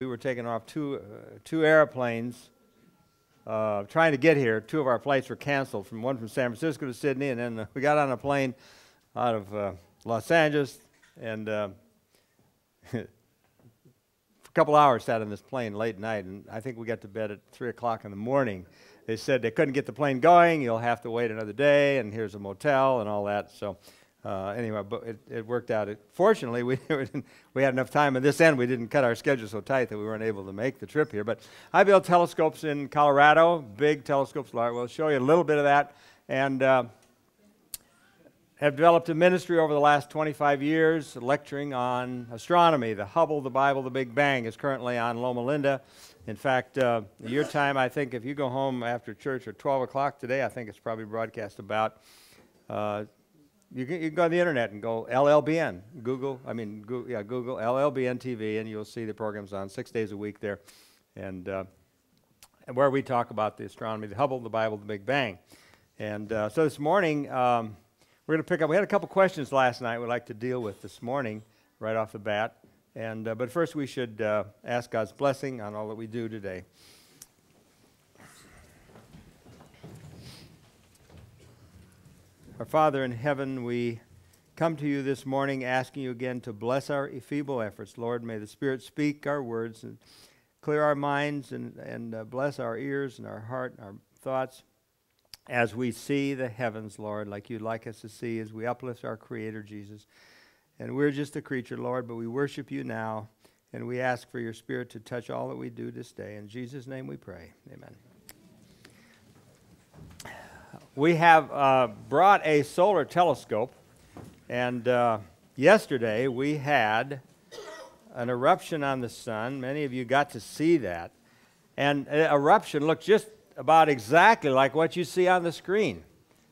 We were taking off two airplanes trying to get here. Two of our flights were canceled, one from San Francisco to Sydney, and then we got on a plane out of Los Angeles, and for a couple hours sat in this plane late night, and I think we got to bed at 3 o'clock in the morning. They said they couldn't get the plane going, you'll have to wait another day, and here's a motel and all that. So anyway, but it worked out. Fortunately, we had enough time at this end. We didn't cut our schedule so tight that we weren't able to make the trip here. But I built telescopes in Colorado, big telescopes. We'll show you a little bit of that. And have developed a ministry over the last 25 years lecturing on astronomy. The Hubble, the Bible, the Big Bang is currently on Loma Linda. In fact, your time, I think, if you go home after church at 12 o'clock today, I think it's probably broadcast about. You can go on the internet and go LLBN, Google LLBN TV, and you'll see the programs on 6 days a week there, and where we talk about the astronomy, the Hubble, the Bible, the Big Bang. And so this morning, we're going to pick up. We had a couple questions last night we'd like to deal with this morning right off the bat. And but first we should ask God's blessing on all that we do today. Our Father in heaven, we come to you this morning asking you again to bless our feeble efforts. Lord, may the Spirit speak our words and clear our minds and bless our ears and our heart and our thoughts as we see the heavens, Lord, like you'd like us to see as we uplift our Creator, Jesus. And we're just a creature, Lord, but we worship you now, and we ask for your Spirit to touch all that we do this day. In Jesus' name we pray. Amen. We have brought a solar telescope, and yesterday we had an eruption on the sun. Many of you got to see that. And an eruption looked just about exactly like what you see on the screen.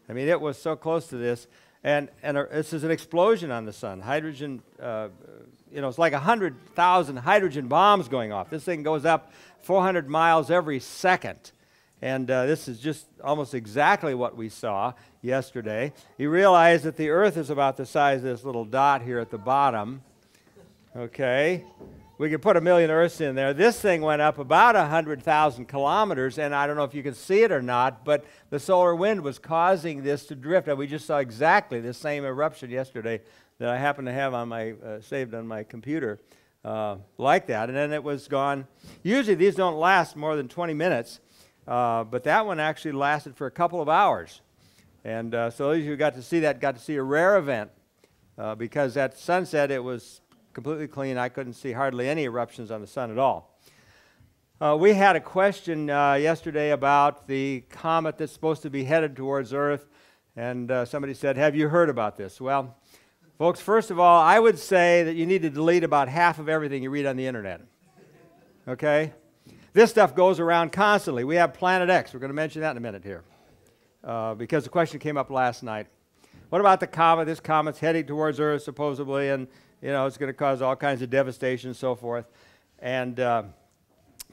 I mean, it was so close to this. And this is an explosion on the sun. Hydrogen, it's like 100,000 hydrogen bombs going off. This thing goes up 400 miles every second. And this is just almost exactly what we saw yesterday. You realize that the Earth is about the size of this little dot here at the bottom. Okay? We could put 1 million Earths in there. This thing went up about 100,000 kilometers, and I don't know if you can see it or not, but the solar wind was causing this to drift. And we just saw exactly the same eruption yesterday that I happen to have on my saved on my computer like that. And then it was gone. Usually these don't last more than 20 minutes, but that one actually lasted for a couple of hours. And so those of you who got to see that got to see a rare event because at sunset it was completely clean. I couldn't see hardly any eruptions on the sun at all. We had a question yesterday about the comet that's supposed to be headed towards Earth, and somebody said, have you heard about this? Well, folks, first of all, I would say that you need to delete about half of everything you read on the internet. Okay? This stuff goes around constantly. We have Planet X. We're going to mention that in a minute here because the question came up last night. What about the comet? This comet's heading towards Earth supposedly, and it's going to cause all kinds of devastation and so forth. And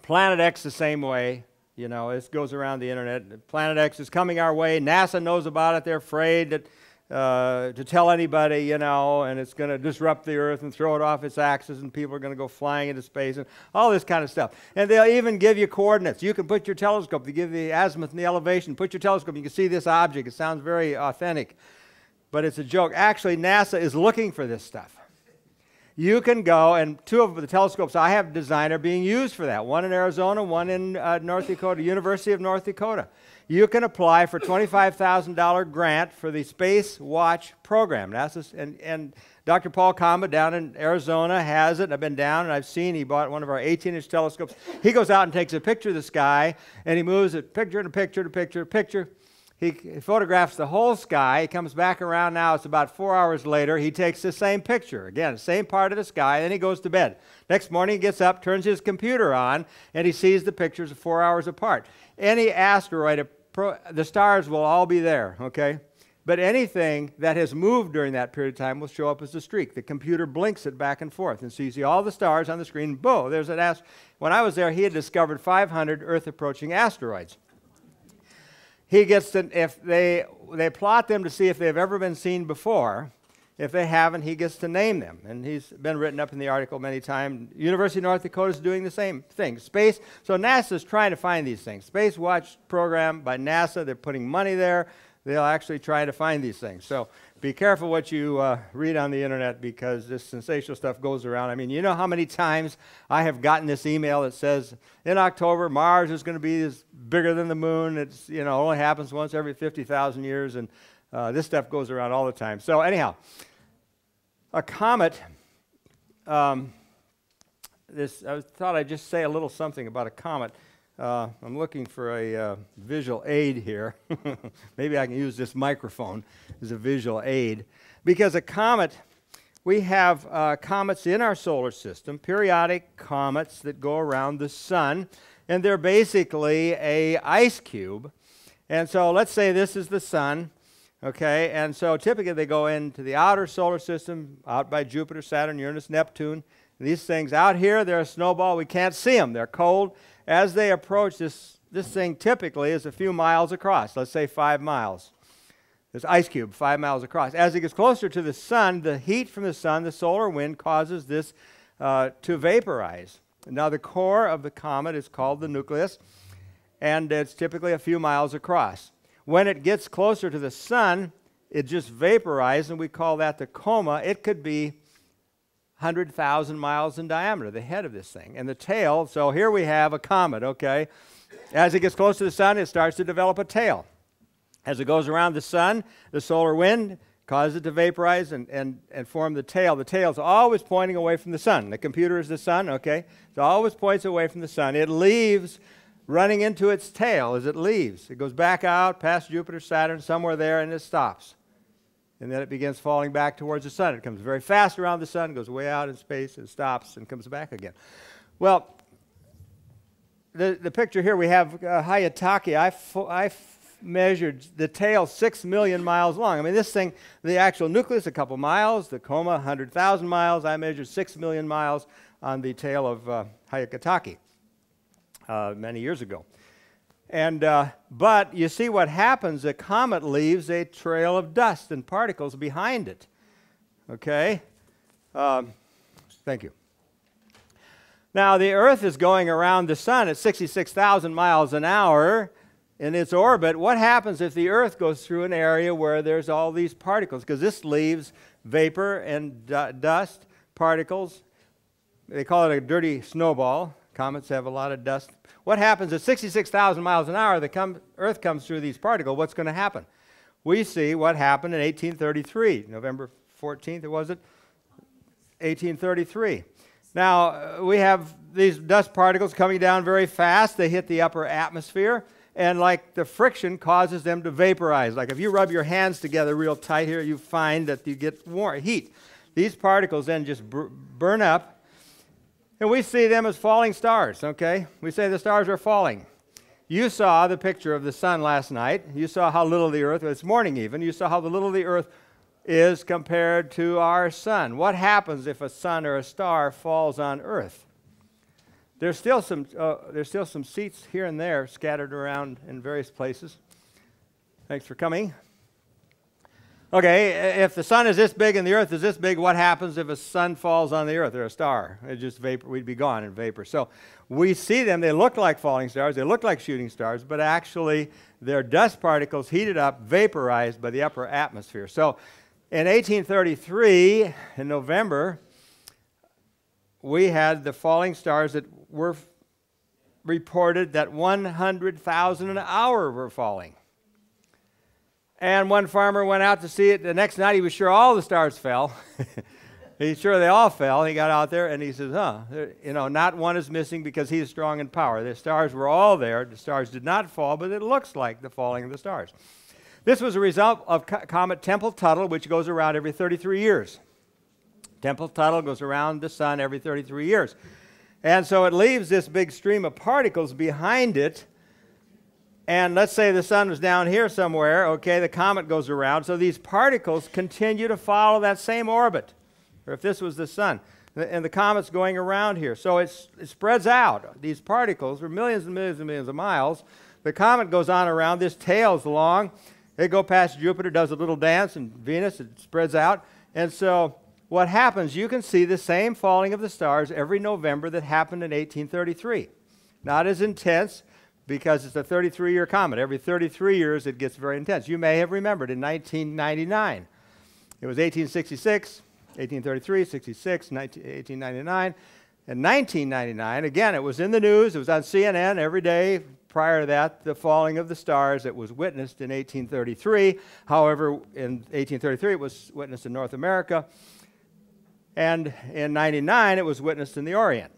Planet X the same way. It goes around the internet. Planet X is coming our way. NASA knows about it. They're afraid to tell anybody, and it's going to disrupt the Earth and throw it off its axis, and people are going to go flying into space and all this kind of stuff. And they'll even give you coordinates. You can put your telescope. They give you the azimuth and the elevation. Put your telescope. You can see this object. It sounds very authentic, but it's a joke. Actually, NASA is looking for this stuff. You can go, and two of the telescopes I have designed are being used for that. One in Arizona, one in North Dakota, University of North Dakota. You can apply for a $25,000 grant for the Space Watch program. And Dr. Paul Kamba down in Arizona has it. I've been down and I've seen he bought one of our 18-inch telescopes. He goes out and takes a picture of the sky, and he moves it picture to picture to picture to picture. He photographs the whole sky. He comes back around now. It's about 4 hours later. He takes the same picture. Again, same part of the sky. Then he goes to bed. Next morning, he gets up, turns his computer on, and he sees the pictures 4 hours apart. Any asteroid, the stars will all be there, okay? But anything that has moved during that period of time will show up as a streak. The computer blinks it back and forth. And so you see all the stars on the screen. Boom, there's an asteroid. When I was there, he had discovered 500 Earth-approaching asteroids. He gets to, if they plot them to see if they've ever been seen before, If they haven't, he gets to name them. And he's been written up in the article many times. University of North Dakota is doing the same thing. Space, so NASA's trying to find these things. Space Watch program by NASA, they're putting money there. They'll actually try to find these things. So be careful what you read on the internet, because this sensational stuff goes around. I mean, you know how many times I have gotten this email that says, in October, Mars is going to be bigger than the moon. It's, you know, only happens once every 50,000 years, and this stuff goes around all the time. So anyhow, a comet, I thought I'd just say a little something about a comet. I'm looking for a visual aid here. Maybe I can use this microphone as a visual aid. Because a comet, we have comets in our solar system, periodic comets that go around the sun, and they're basically an ice cube. And so let's say this is the sun, okay? And so typically they go into the outer solar system, out by Jupiter, Saturn, Uranus, Neptune. These things out here, they're a snowball. We can't see them. They're cold. As they approach, this thing typically is a few miles across, let's say 5 miles. This ice cube, 5 miles across. As it gets closer to the sun, the heat from the sun, the solar wind, causes this to vaporize. Now, the core of the comet is called the nucleus, and it's typically a few miles across. When it gets closer to the sun, it just vaporizes, and we call that the coma. It could be 100,000 miles in diameter, the head of this thing. And the tail, so here we have a comet, okay? As it gets close to the sun, it starts to develop a tail. As it goes around the sun, the solar wind causes it to vaporize and form the tail. The tail is always pointing away from the sun. The computer is the sun, okay? It always points away from the sun. It leaves running into its tail as it leaves. It goes back out past Jupiter, Saturn, somewhere there, and it stops. And then it begins falling back towards the sun. It comes very fast around the sun, goes way out in space, and stops and comes back again. Well, the picture here, we have Hyakutake. I measured the tail 6 million miles long. I mean, this thing, the actual nucleus, a couple miles, the coma, 100,000 miles. I measured 6 million miles on the tail of Hyakutake many years ago. And, but you see what happens, a comet leaves a trail of dust and particles behind it. Okay? Thank you. Now, the Earth is going around the sun at 66,000 miles an hour in its orbit. What happens if the Earth goes through an area where there's all these particles? Because this leaves vapor and dust, particles. They call it a dirty snowball. Comets have a lot of dust. What happens at 66,000 miles an hour, the Earth comes through these particles? What's going to happen? We see what happened in 1833, November 14th, was it? 1833. Now, we have these dust particles coming down very fast. They hit the upper atmosphere, and like the friction causes them to vaporize. Like if you rub your hands together real tight here, you find that you get heat. These particles then just burn up, and we see them as falling stars, okay? We say the stars are falling. You saw the picture of the sun last night. You saw how little the Earth, this morning even, you saw how little the Earth is compared to our sun. What happens if a sun or a star falls on Earth? There's still some seats here and there scattered around in various places. Thanks for coming. Okay, if the sun is this big and the Earth is this big, what happens if a sun falls on the Earth or a star? It just vapor. We'd be gone in vapor. So we see them. They look like falling stars. They look like shooting stars, but actually they're dust particles heated up, vaporized by the upper atmosphere. So in 1833, in November, we had the falling stars that were reported that 100,000 an hour were falling. And one farmer went out to see it. The next night, he was sure all the stars fell. He's sure they all fell. He got out there, and he says, you know, not one is missing because he is strong in power. The stars were all there. The stars did not fall, but it looks like the falling of the stars. This was a result of Comet Tempel-Tuttle, which goes around every 33 years. Tempel-Tuttle goes around the sun every 33 years. And so it leaves this big stream of particles behind it. And let's say the sun was down here somewhere, okay, the comet goes around, so these particles continue to follow that same orbit, or if this was the sun, and the comet's going around here. So it spreads out. These particles are millions and millions and millions of miles. The comet goes on around, this tail's long. They go past Jupiter, does a little dance, and Venus, it spreads out. And so what happens, you can see the same falling of the stars every November that happened in 1833. Not as intense because it's a 33-year comet. Every 33 years it gets very intense. You may have remembered in 1999. It was 1866, 1833, 66, 1899. In 1999, again, it was in the news. It was on CNN every day. Prior to that, the falling of the stars that was witnessed in 1833. However, in 1833, it was witnessed in North America. And in 99, it was witnessed in the Orient.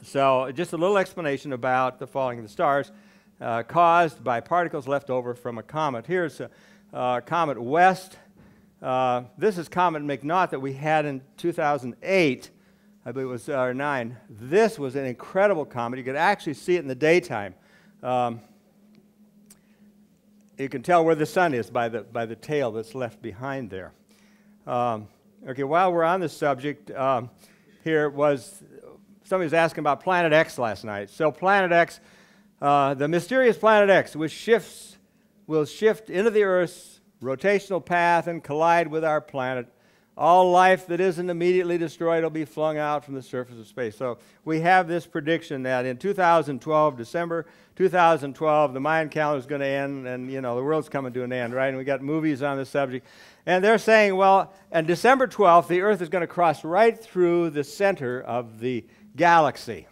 So just a little explanation about the falling of the stars caused by particles left over from a comet. Here's a Comet West. This is Comet McNaught that we had in 2008. I believe it was 9. This was an incredible comet. You could actually see it in the daytime. You can tell where the sun is by the tail that's left behind there. Okay, while we're on this subject, here was somebody was asking about Planet X last night. So Planet X, the mysterious Planet X, which will shift into the Earth's rotational path and collide with our planet. All life that isn't immediately destroyed will be flung out from the surface of space. So we have this prediction that in 2012, December 2012, the Mayan calendar is going to end, and you know the world's coming to an end, right? And we got movies on this subject, and they're saying, well, on December 12th, the Earth is going to cross right through the center of the galaxy.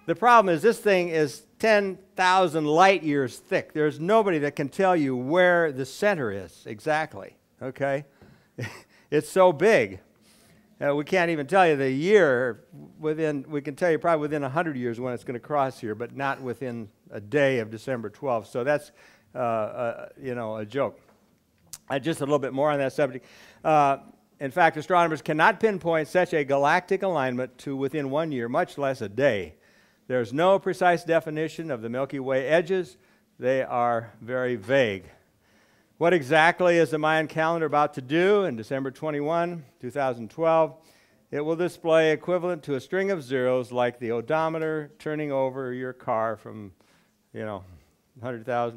The problem is this thing is 10,000 light years thick. There's nobody that can tell you where the center is exactly. Okay. It's so big. We can't even tell you the year we can tell you probably within 100 years when it's going to cross here, but not within a day of December 12th. So that's, a joke. Just a little bit more on that subject. In fact, astronomers cannot pinpoint such a galactic alignment to within 1 year, much less a day. There's no precise definition of the Milky Way edges. They are very vague. What exactly is the Mayan calendar about to do in December 21, 2012? It will display equivalent to a string of zeros like the odometer turning over your car from, 100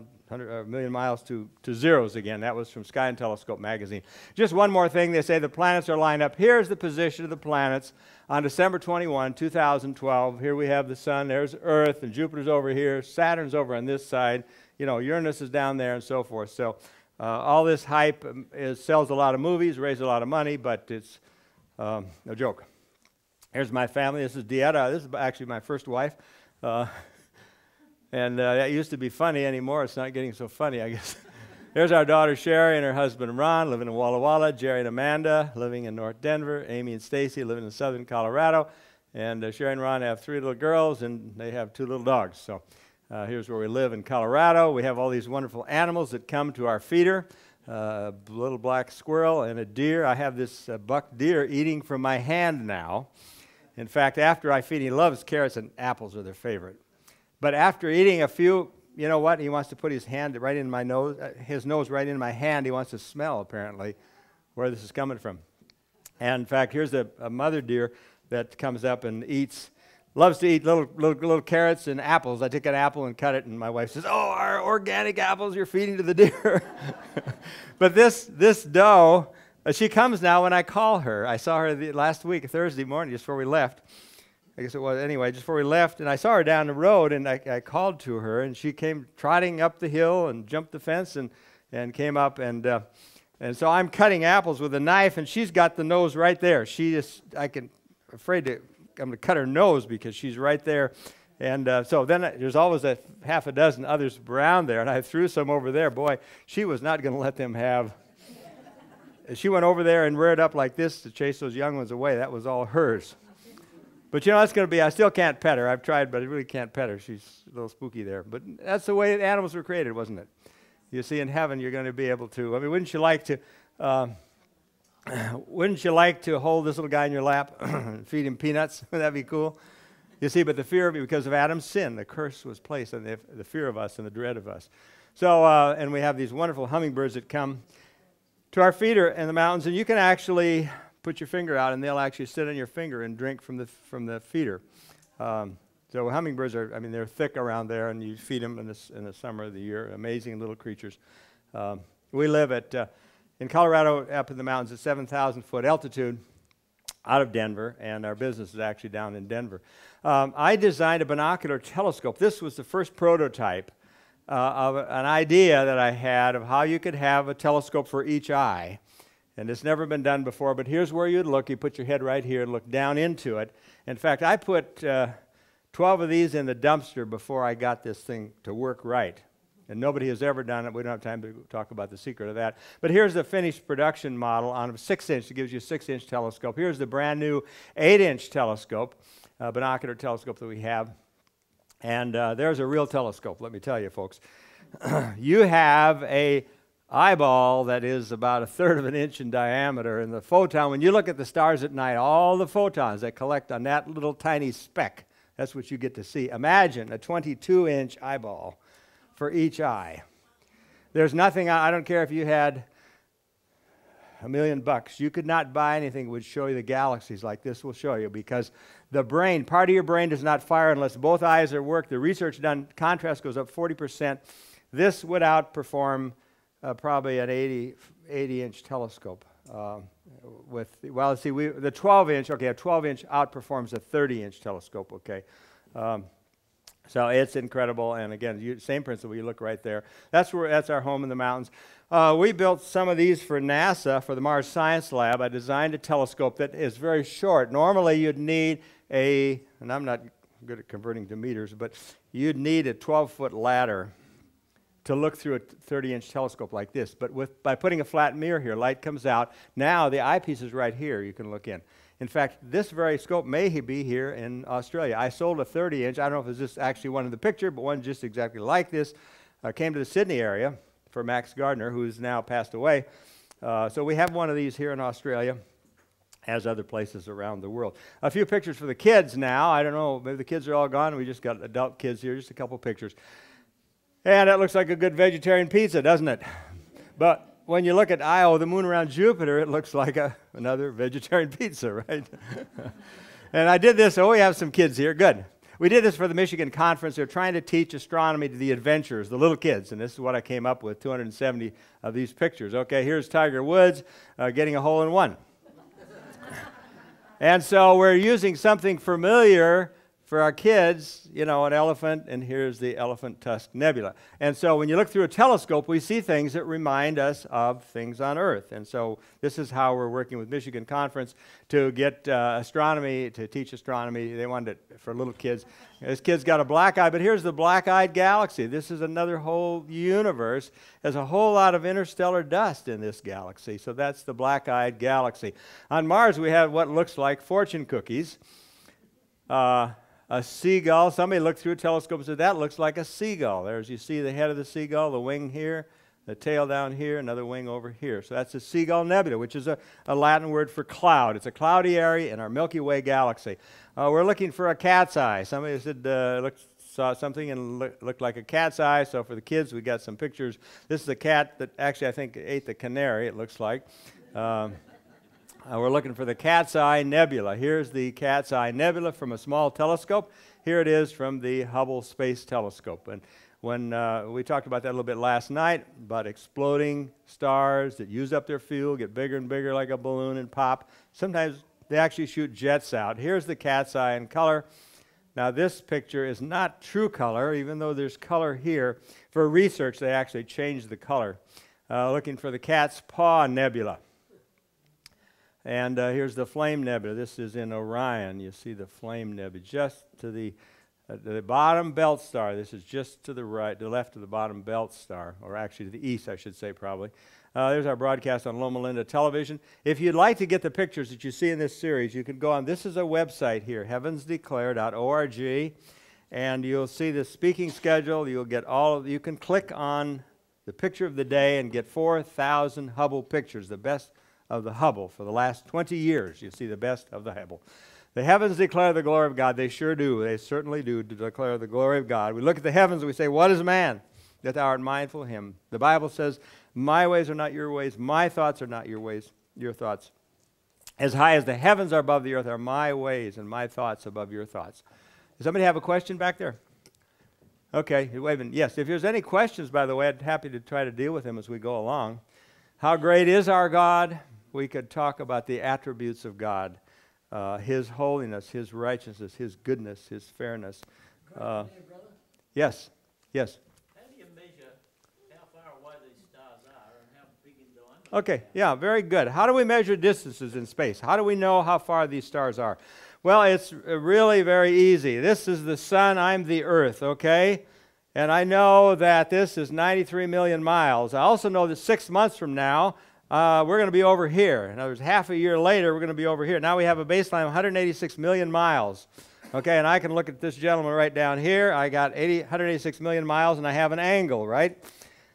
million miles to zeros again. That was from Sky and Telescope magazine. Just one more thing. They say the planets are lined up. Here's the position of the planets on December 21, 2012. Here we have the sun. There's Earth, and Jupiter's over here. Saturn's over on this side. Uranus is down there and so forth. So all this hype sells a lot of movies, raises a lot of money, but it's a joke. Here's my family. This is Dieta. This is actually my first wife. And that used to be funny anymore. It's not getting so funny, I guess. There's our daughter Sherry and her husband Ron living in Walla Walla. Jerry and Amanda living in North Denver. Amy and Stacy living in southern Colorado. And Sherry and Ron have 3 little girls, and they have 2 little dogs. So here's where we live in Colorado. We have all these wonderful animals that come to our feeder. A little black squirrel and a deer. I have this buck deer eating from my hand now. In fact, after I feed, he loves carrots and apples are their favorite. But after eating a few, you know what? He wants to put his hand right in my nose, his nose right in my hand. He wants to smell, apparently, where this is coming from. And in fact, here's a mother deer that comes up and loves to eat little carrots and apples. I take an apple and cut it, and my wife says, "Oh, our organic apples you're feeding to the deer." But this doe, she comes now when I call her. I saw her last week, Thursday morning, just before we left. I guess it was anyway, just before we left, and I saw her down the road, and I called to her, and she came trotting up the hill and jumped the fence and came up, and so I'm cutting apples with a knife, and she's got the nose right there. I'm going to cut her nose because she's right there, and so then there's always half a dozen others around there, and I threw some over there. Boy, she was not going to let them have. She went over there and reared up like this to chase those young ones away. That was all hers. But that's going to be, I still can't pet her. I've tried, but I really can't pet her. She's a little spooky there. But that's the way animals were created, wasn't it? You see, in heaven, you're going to be able to, wouldn't you like to hold this little guy in your lap and feed him peanuts? Wouldn't that be cool? You see, but the fear of it, because of Adam's sin, the curse was placed on the fear of us and the dread of us. So, and we have these wonderful hummingbirds that come to our feeder in the mountains, and you can actually put your finger out, and they'll actually sit on your finger and drink from the feeder. So hummingbirds are, they're thick around there, and you feed them in the summer of the year. Amazing little creatures. We live at in Colorado, up in the mountains at 7,000-foot altitude out of Denver, and our business is actually down in Denver. I designed a binocular telescope. This was the first prototype of an idea that I had of how you could have a telescope for each eye. And it's never been done before, but here's where you'd look. You put your head right here and look down into it. In fact, I put 12 of these in the dumpster before I got this thing to work right. And nobody has ever done it. We don't have time to talk about the secret of that. But here's the finished production model on a 6-inch. It gives you a 6-inch telescope. Here's the brand new 8-inch telescope, binocular telescope that we have. And there's a real telescope, let me tell you, folks. You have a eyeball that is about 1/3 of an inch in diameter, and the photon, when you look at the stars at night, all the photons that collect on that little tiny speck, that's what you get to see. Imagine a 22-inch eyeball for each eye. There's nothing, I don't care if you had $1 million, you could not buy anything that would show you the galaxies like this will show you, because the brain, part of your brain does not fire unless both eyes are worked. The research done, contrast goes up 40%. This would outperform probably an 80-inch telescope. The 12-inch, okay, a 12-inch outperforms a 30-inch telescope, okay. So it's incredible, and again, same principle, you look right there. That's our home in the mountains. We built some of these for NASA, for the Mars Science Lab. I designed a telescope that is very short. Normally you'd need and I'm not good at converting to meters, but you'd need a 12-foot ladder to look through a 30-inch telescope like this. But by putting a flat mirror here, light comes out. Now the eyepiece is right here, you can look in. In fact, this very scope may be here in Australia. I sold a 30-inch. I don't know if it's this actually one in the picture, but one just exactly like this. Came to the Sydney area for Max Gardner, who's now passed away. So we have one of these here in Australia, as other places around the world. A few pictures for the kids now. I don't know, maybe the kids are all gone. We just got adult kids here, just a couple pictures. And that looks like a good vegetarian pizza, doesn't it? But when you look at Io, the moon around Jupiter, it looks like another vegetarian pizza, right? And I did this, we have some kids here, good. We did this for the Michigan conference. They're trying to teach astronomy to the adventurers, the little kids, and this is what I came up with, 270 of these pictures. Okay, here's Tiger Woods getting a hole-in-one. And so we're using something familiar for our kids, you know, an elephant, and here's the elephant Tusk Nebula. And so when you look through a telescope, we see things that remind us of things on Earth. And so this is how we're working with Michigan Conference to get astronomy, to teach astronomy. They wanted it for little kids. This kid's got a black eye, but here's the black-eyed galaxy. This is another whole universe. There's a whole lot of interstellar dust in this galaxy, so that's the black-eyed galaxy. On Mars, we have what looks like fortune cookies. A seagull. Somebody looked through a telescope and said, that looks like a seagull. There's, you see the head of the seagull, the wing here, the tail down here, another wing over here. So that's a Seagull Nebula, which is a Latin word for cloud. It's a cloudy area in our Milky Way galaxy. We're looking for a cat's eye. Somebody said, saw something and looked like a cat's eye. So for the kids, we got some pictures. This is a cat that actually I think ate the canary, it looks like. We're looking for the Cat's Eye Nebula. Here's the Cat's Eye Nebula from a small telescope. Here it is from the Hubble Space Telescope. And when we talked about that a little bit last night, about exploding stars that use up their fuel, get bigger and bigger like a balloon and pop. Sometimes they actually shoot jets out. Here's the Cat's Eye in color. Now this picture is not true color, even though there's color here. For research, they actually changed the color. Looking for the Cat's Paw Nebula. And here's the Flame Nebula. This is in Orion. You see the Flame Nebula just to the bottom belt star. This is just to the right, the left of the bottom belt star, or actually to the east, I should say, probably. There's our broadcast on Loma Linda Television. If you'd like to get the pictures that you see in this series, you can go on. This is a website here, heavensdeclare.org, and you'll see the speaking schedule. You'll get you can click on the picture of the day and get 4,000 Hubble pictures, the best of the Hubble for the last 20 years. You see the best of the Hubble. The heavens declare the glory of God. They sure do. They certainly do declare the glory of God. We look at the heavens and we say, what is man that thou art mindful of him? The Bible says, my ways are not your ways. My thoughts are not your ways, your thoughts. As high as the heavens are above the earth are my ways and my thoughts above your thoughts. Does somebody have a question back there? Okay, wait a minute. Yes, if there's any questions, by the way, I'd be happy to try to deal with them as we go along. How great is our God? We could talk about the attributes of God, His holiness, His righteousness, His goodness, His fairness. Yes, yes. How do you measure how far away these stars are and how big and diameter? Okay, yeah, very good. How do we measure distances in space? How do we know how far these stars are? Well, it's really very easy. This is the sun, I'm the earth, okay? And I know that this is 93 million miles. I also know that 6 months from now, we're going to be over here. In other words, half a year later, we're going to be over here. Now we have a baseline of 186 million miles. Okay, and I can look at this gentleman right down here. I got 186 million miles, and I have an angle, right?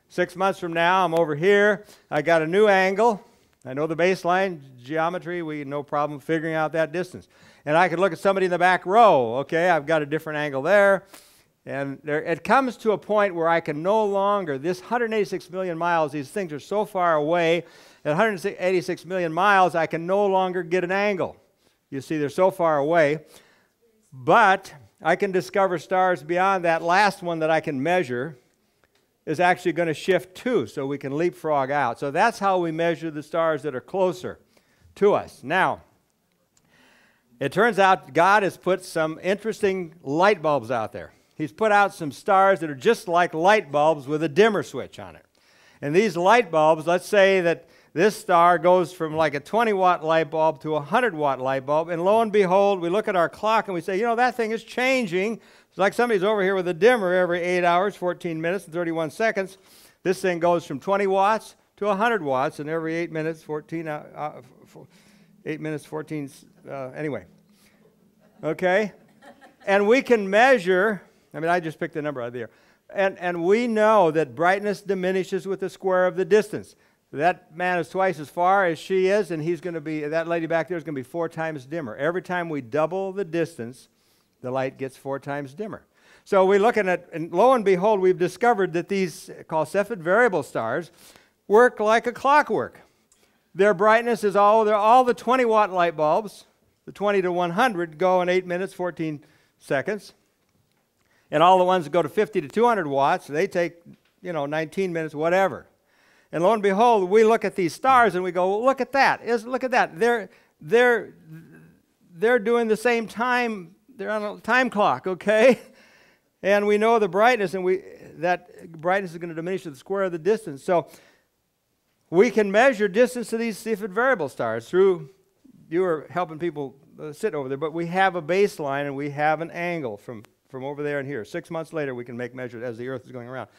6 months from now, I'm over here. I got a new angle. I know the baseline geometry. We no problem figuring out that distance. And I could look at somebody in the back row. Okay, I've got a different angle there. And it comes to a point where I can no longer, this 186 million miles, these things are so far away, at 186 million miles, I can no longer get an angle. You see, they're so far away. But I can discover stars beyond that last one that I can measure is actually going to shift too, so we can leapfrog out. So that's how we measure the stars that are closer to us. Now, it turns out God has put some interesting light bulbs out there. He's put out some stars that are just like light bulbs with a dimmer switch on it. And these light bulbs, let's say that this star goes from like a 20-watt light bulb to a 100-watt light bulb, and lo and behold, we look at our clock and we say, you know, that thing is changing. It's like somebody's over here with a dimmer every 8 hours, 14 minutes, and 31 seconds. This thing goes from 20 watts to 100 watts, and every 8 minutes, 8 minutes, 14, anyway. Okay? And we can measure, I mean, I just picked a number out of the air. And we know that brightness diminishes with the square of the distance. That man is twice as far as she is, and he's going to be, that lady back there is going to be 4 times dimmer. Every time we double the distance, the light gets 4 times dimmer. So we're looking at, and lo and behold, we've discovered that these, called Cepheid variable stars, work like a clockwork. Their brightness is all the 20-watt light bulbs, the 20 to 100, go in 8 minutes, 14 seconds. And all the ones that go to 50 to 200 watts, they take, 19 minutes, whatever. And lo and behold, we look at these stars and we go, well, look at that. Look at that. They're doing the same time. They're on a time clock, okay? And we know the brightness, and that brightness is going to diminish to the square of the distance. So we can measure distance to these Cepheid variable stars through, you were helping people sit over there, but we have a baseline and we have an angle from over there and here. 6 months later, we can make measures as the Earth is going around.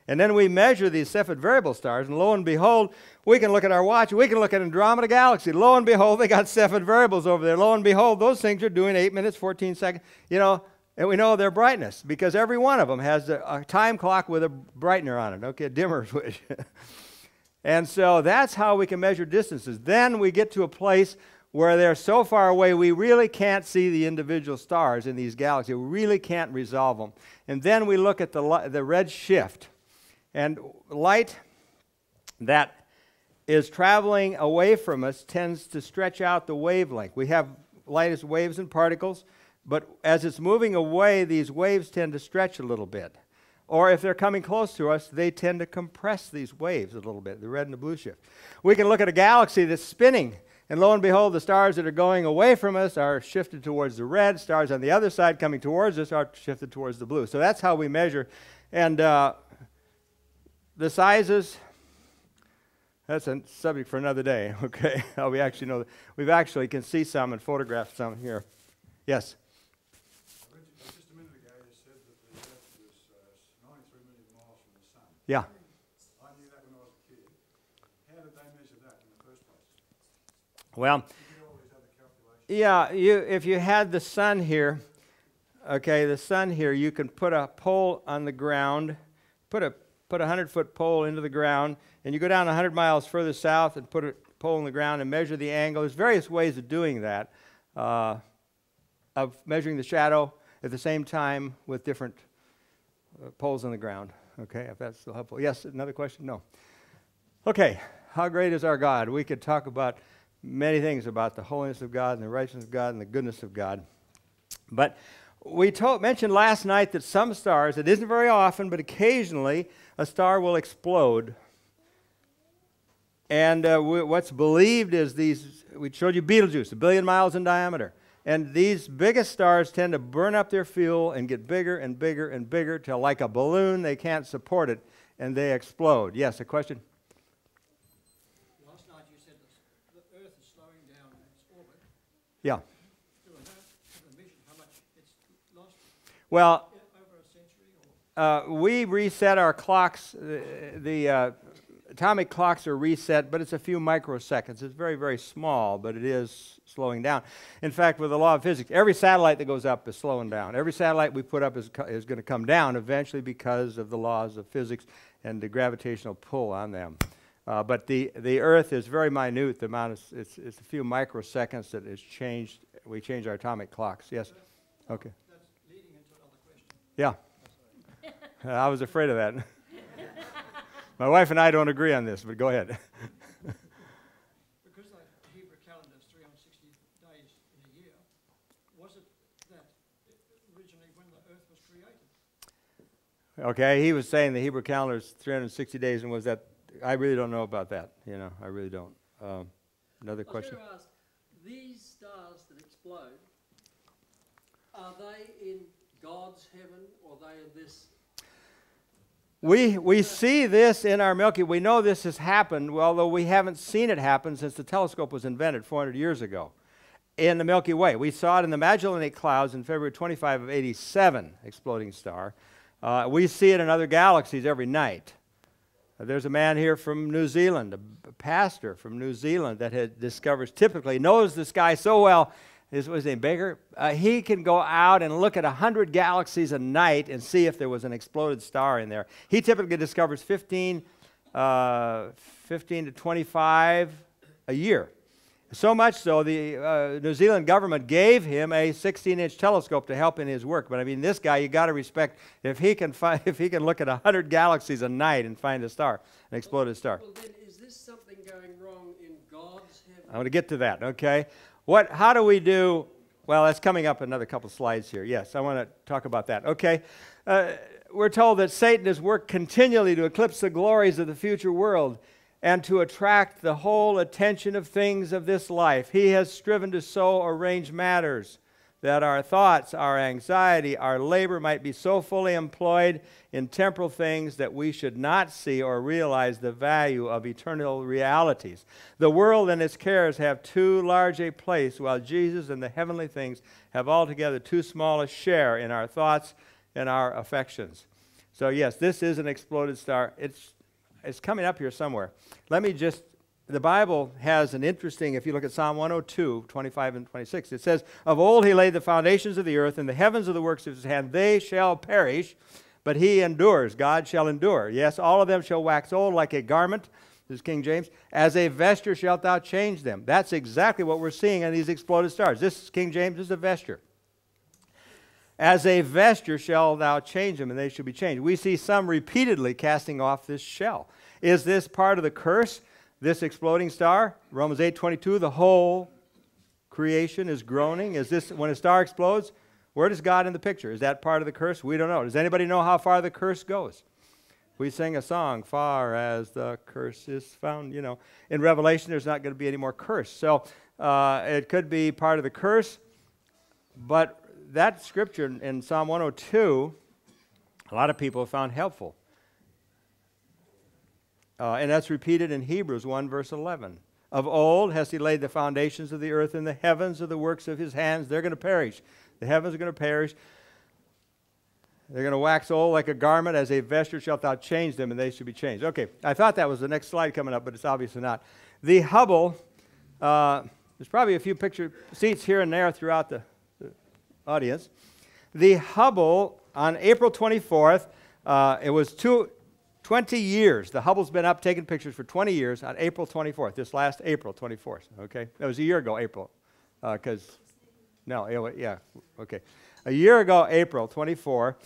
And then we measure these Cepheid variable stars, and lo and behold, we can look at our watch, we can look at Andromeda Galaxy. Lo and behold, they got Cepheid variables over there. Lo and behold, those things are doing 8 minutes, 14 seconds, and we know their brightness because every one of them has a time clock with a brightener on it, okay, a dimmer switch. And so that's how we can measure distances. Then we get to a place where they're so far away we really can't see the individual stars in these galaxies. We really can't resolve them. And then we look at the red shift. And light that is traveling away from us tends to stretch out the wavelength. We have light as waves and particles, but as it's moving away, these waves tend to stretch a little bit. Or if they're coming close to us, they tend to compress these waves a little bit, the red and the blue shift. We can look at a galaxy that's spinning, and lo and behold, the stars that are going away from us are shifted towards the red. Stars on the other side coming towards us are shifted towards the blue. So that's how we measure. And the sizes, that's a subject for another day, okay? How we actually know, we've actually can see some and photograph some here. Yes? Just a minute ago you said that the Earth was 93 million miles from the Sun. Yeah. I knew that when I was a kid. How did they measure that in the first place? Well, Did you do all these other calculations? yeah, if you had the sun here, okay, the sun here, you can put a pole on the ground, put a 100-foot pole into the ground, and you go down 100 miles further south and put a pole in the ground and measure the angle. There's various ways of doing that, of measuring the shadow at the same time with different poles in the ground. Okay, if that's still helpful. Yes, another question? No. Okay, how great is our God? We could talk about many things about the holiness of God and the righteousness of God and the goodness of God. But we mentioned last night that some stars, it isn't very often, but occasionally, a star will explode And what's believed is these, we showed you Betelgeuse, 1 billion miles in diameter. And these biggest stars tend to burn up their fuel and get bigger and bigger and bigger till like a balloon, they can't support it, and they explode. Yes, a question? Last night you said the Earth is slowing down in its orbit. Yeah. Do we have a measure how much it's lost Well, over a century? Or? we reset our clocks. The atomic clocks are reset, but it's a few microseconds. It's very, very small, but it is slowing down. In fact, with the law of physics, every satellite that goes up is slowing down. Every satellite we put up is going to come down eventually because of the laws of physics and the gravitational pull on them. But the Earth is very minute. The amount is, it's a few microseconds that is changed. We change our atomic clocks. Yes? Okay. That's leading into another question. Yeah. I was afraid of that. My wife and I don't agree on this, but go ahead. Because the Hebrew calendar is 360 days in a year, was it that originally when the Earth was created? Okay, he was saying the Hebrew calendar is 360 days, and was that, I really don't know about that. You know, I really don't. Another question? I was going to ask, these stars that explode, are they in God's heaven, or are they in this? We see this in our Milky Way. We know this has happened, although we haven't seen it happen since the telescope was invented 400 years ago in the Milky Way. We saw it in the Magellanic Clouds in February 25 of 87, exploding star. We see it in other galaxies every night. There's a man here from New Zealand, a pastor from New Zealand that discovers, typically knows the sky so well. Was his name Baker? He can go out and look at 100 galaxies a night and see if there was an exploded star in there. He typically discovers 15 to 25 a year. So much so, the New Zealand government gave him a 16-inch telescope to help in his work. But I mean, this guy, you got to respect. If he can look at 100 galaxies a night and find a star, an exploded star. Well, then, is this something going wrong in God's heaven? I want to get to that. Okay. How do we do? Well, that's coming up in another couple slides here. Yes, I want to talk about that. Okay. We're told that Satan has worked continually to eclipse the glories of the future world and to attract the whole attention of things of this life. He has striven to so arrange matters that our thoughts, our anxiety, our labor might be so fully employed in temporal things that we should not see or realize the value of eternal realities. The world and its cares have too large a place, while Jesus and the heavenly things have altogether too small a share in our thoughts and our affections. So yes, this is an exploded star. It's coming up here somewhere. Let me just, the Bible has an interesting, if you look at Psalm 102, 25 and 26, it says, "Of old he laid the foundations of the earth, and the heavens are the works of his hand. They shall perish, but he endures." God shall endure. Yes, all of them shall wax old like a garment. This is King James. "As a vesture shalt thou change them." That's exactly what we're seeing in these exploded stars. This is King James, this is a vesture. "As a vesture shall thou change them, and they shall be changed." We see some repeatedly casting off this shell. Is this part of the curse? This exploding star? Romans 8:22, the whole creation is groaning. Is this, when a star explodes, where does God in the picture? Is that part of the curse? We don't know. Does anybody know how far the curse goes? We sing a song, "Far as the curse is found," you know. In Revelation, there's not going to be any more curse. So it could be part of the curse. But that scripture in Psalm 102, a lot of people have found helpful. And that's repeated in Hebrews 1, verse 11. "Of old has he laid the foundations of the earth, and the heavens are the works of his hands." They're going to perish. The heavens are going to perish. They're going to wax old like a garment. "As a vesture shalt thou change them, and they shall be changed." Okay, I thought that was the next slide coming up, but it's obviously not. The Hubble, there's probably a few picture seats here and there throughout the audience. The Hubble, on April 24th, it was 20 years. The Hubble's been up taking pictures for 20 years on April 24th, this last April 24th, okay? That was a year ago, April, okay. A year ago, April 24,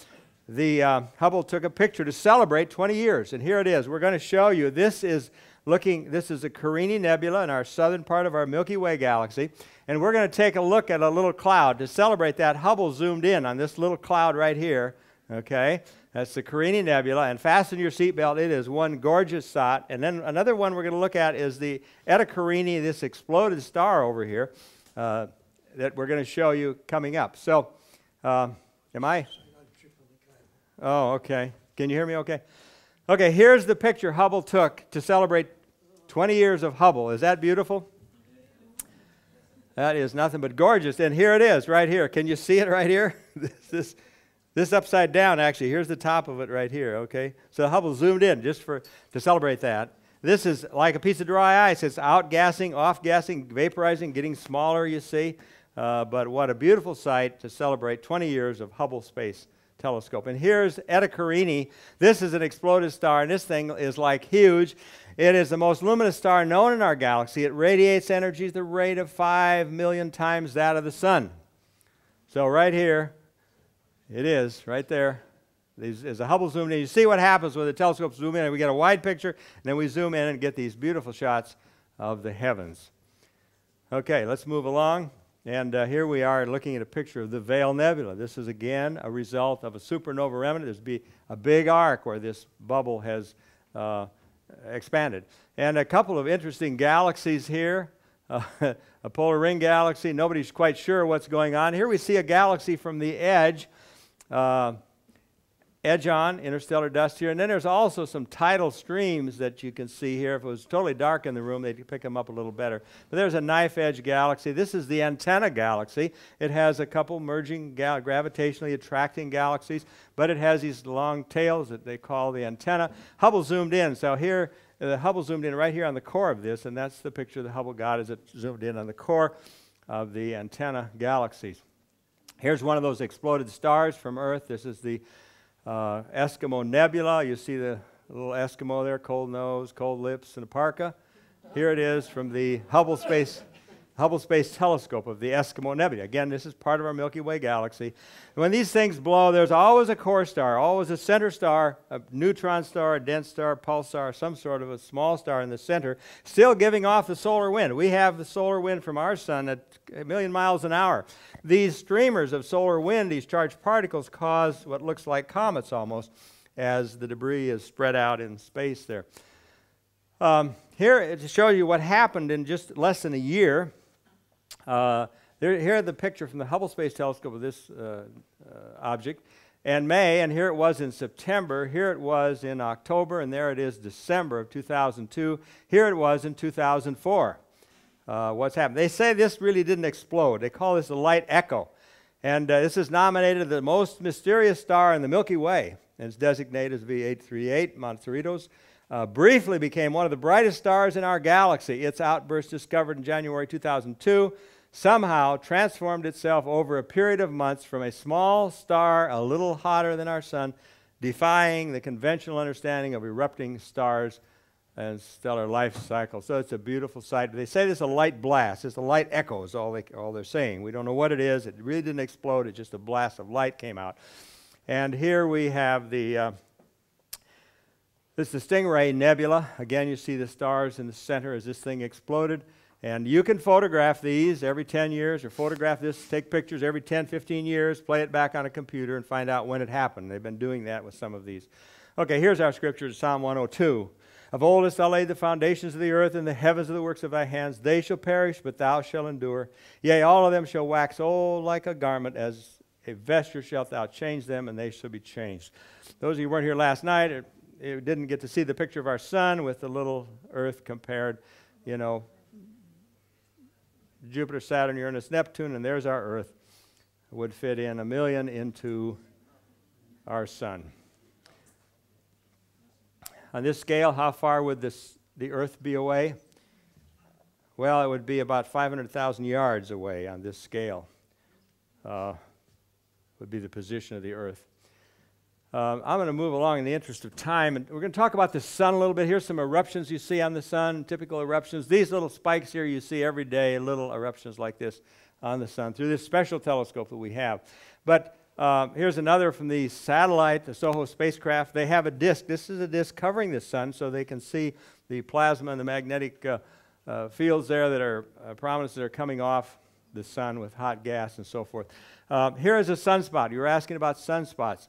the Hubble took a picture to celebrate 20 years, and here it is. We're going to show you, this is the Carina Nebula in our southern part of our Milky Way galaxy, and we're going to take a look at a little cloud to celebrate that. Hubble zoomed in on this little cloud right here. Okay, that's the Carina Nebula, and fasten your seatbelt. It is one gorgeous sight. And then another one we're going to look at is the Eta Carini, this exploded star over here that we're going to show you coming up. So, am I? Oh, okay. Can you hear me okay? Okay, here's the picture Hubble took to celebrate 20 years of Hubble. Is that beautiful? That is nothing but gorgeous. And here it is, right here. Can you see it right here? This upside down, actually. Here's the top of it right here, okay? So Hubble zoomed in just to celebrate that. This is like a piece of dry ice. It's out-gassing, off-gassing, vaporizing, getting smaller, you see. But what a beautiful sight to celebrate 20 years of Hubble Space Telescope. And here's Eta Carini. This is an exploded star, and this thing is like huge. It is the most luminous star known in our galaxy. It radiates energy at the rate of 5 million times that of the sun. So right here, it is, right there. As the Hubble zoomed in, you see what happens when the telescopes zoom in, and we get a wide picture, and then we zoom in and get these beautiful shots of the heavens. Okay, let's move along. And here we are looking at a picture of the Veil Nebula. This is, again, a result of a supernova remnant. There's be a big arc where this bubble has expanded. And a couple of interesting galaxies here. A polar ring galaxy. Nobody's quite sure what's going on. Here we see a galaxy from the edge. Edge on, interstellar dust here. And then there's also some tidal streams that you can see here. If it was totally dark in the room, they'd pick them up a little better. But there's a knife edge galaxy. This is the Antennae Galaxy. It has a couple merging gravitationally attracting galaxies, but it has these long tails that they call the antenna. Hubble zoomed in. So here, the Hubble zoomed in right here on the core of this, and that's the picture the Hubble got as it zoomed in on the core of the Antennae Galaxies. Here's one of those exploded stars from Earth. This is the Eskimo Nebula. You see the little Eskimo there, cold nose, cold lips, and a parka. Here it is from the Hubble Space Telescope of the Eskimo Nebula. Again, this is part of our Milky Way galaxy. When these things blow, there's always a core star, always a center star, a neutron star, a dense star, pulsar, some sort of a small star in the center, still giving off the solar wind. We have the solar wind from our sun at 1 million miles an hour. These streamers of solar wind, these charged particles, cause what looks like comets almost as the debris is spread out in space there. Here to show you what happened in just less than a year. Here the picture from the Hubble Space Telescope of this object. And May, and here it was in September, here it was in October, and there it is December of 2002. Here it was in 2004. What's happened? They say this really didn't explode. They call this a light echo. And this is nominated the most mysterious star in the Milky Way, and it's designated as V838 Monteritos. Briefly became one of the brightest stars in our galaxy. Its outburst, discovered in January 2002, somehow transformed itself over a period of months from a small star a little hotter than our sun, defying the conventional understanding of erupting stars and stellar life cycle. So it's a beautiful sight. They say this is a light blast. It's a light echo is all they're saying. We don't know what it is. It really didn't explode. It's just a blast of light came out. And here we have the this is the Stingray Nebula. Again, you see the stars in the center as this thing exploded. And you can photograph these every 10 years, or photograph this, take pictures every 10, 15 years, play it back on a computer, and find out when it happened. They've been doing that with some of these. Okay, here's our scripture, Psalm 102. Of old hast thou laid the foundations of the earth, and the heavens of the works of thy hands. They shall perish, but thou shalt endure. Yea, all of them shall wax old like a garment, as a vesture shalt thou change them, and they shall be changed. Those of you who weren't here last night, you didn't get to see the picture of our sun with the little earth compared, you know, Jupiter, Saturn, Uranus, Neptune, and there's our earth. Would fit in 1 million into our sun. On this scale, how far would the earth be away? Well, it would be about 500,000 yards away on this scale. Would be the position of the earth. I'm going to move along in the interest of time, and we're going to talk about the sun a little bit. Here's some eruptions you see on the sun, typical eruptions. These little spikes here you see every day, little eruptions like this on the sun through this special telescope that we have. But here's another from the satellite, the SOHO spacecraft. They have a disk. This is a disk covering the sun so they can see the plasma and the magnetic fields there that are prominent that are coming off the sun with hot gas and so forth. Here is a sunspot. You were asking about sunspots.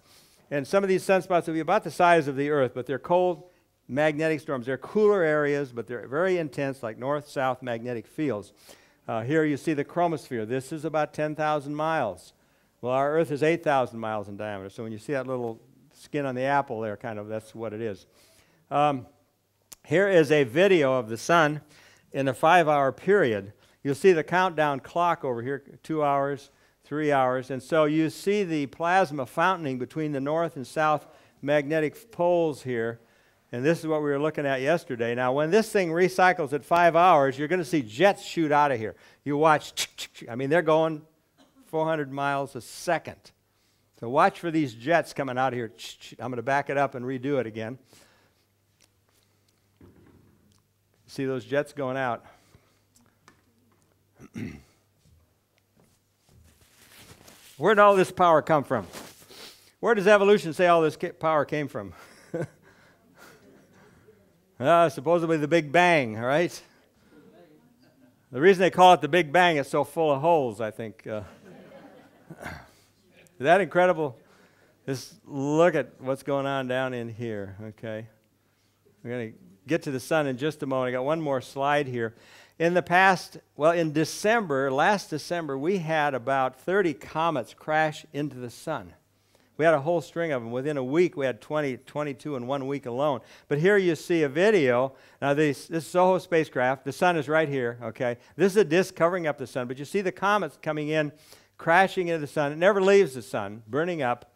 And some of these sunspots will be about the size of the Earth, but they're cold magnetic storms. They're cooler areas, but they're very intense, like north-south magnetic fields. Here you see the chromosphere. This is about 10,000 miles. Well, our Earth is 8,000 miles in diameter. So when you see that little skin on the apple there, kind of, that's what it is. Here is a video of the sun in a 5-hour period. You'll see the countdown clock over here, 2 hours, 3 hours. And so you see the plasma fountaining between the north and south magnetic poles here. And this is what we were looking at yesterday. Now, when this thing recycles at 5 hours, you're going to see jets shoot out of here. You watch, I mean, they're going 400 miles a second. So watch for these jets coming out of here. I'm going to back it up and redo it again. See those jets going out. Where did all this power come from? Where does evolution say all this power came from? Supposedly the Big Bang, all right? The reason they call it the Big Bang is so full of holes, I think. Is that incredible? Just look at what's going on down in here, okay? We're going to get to the sun in just a moment. I got one more slide here. In the past, well, in December, last December, we had about 30 comets crash into the sun. We had a whole string of them. Within a week, we had 22 in 1 week alone. But here you see a video. Now, this SOHO spacecraft, the sun is right here, okay? This is a disk covering up the sun, but you see the comets coming in, crashing into the sun. It never leaves the sun, burning up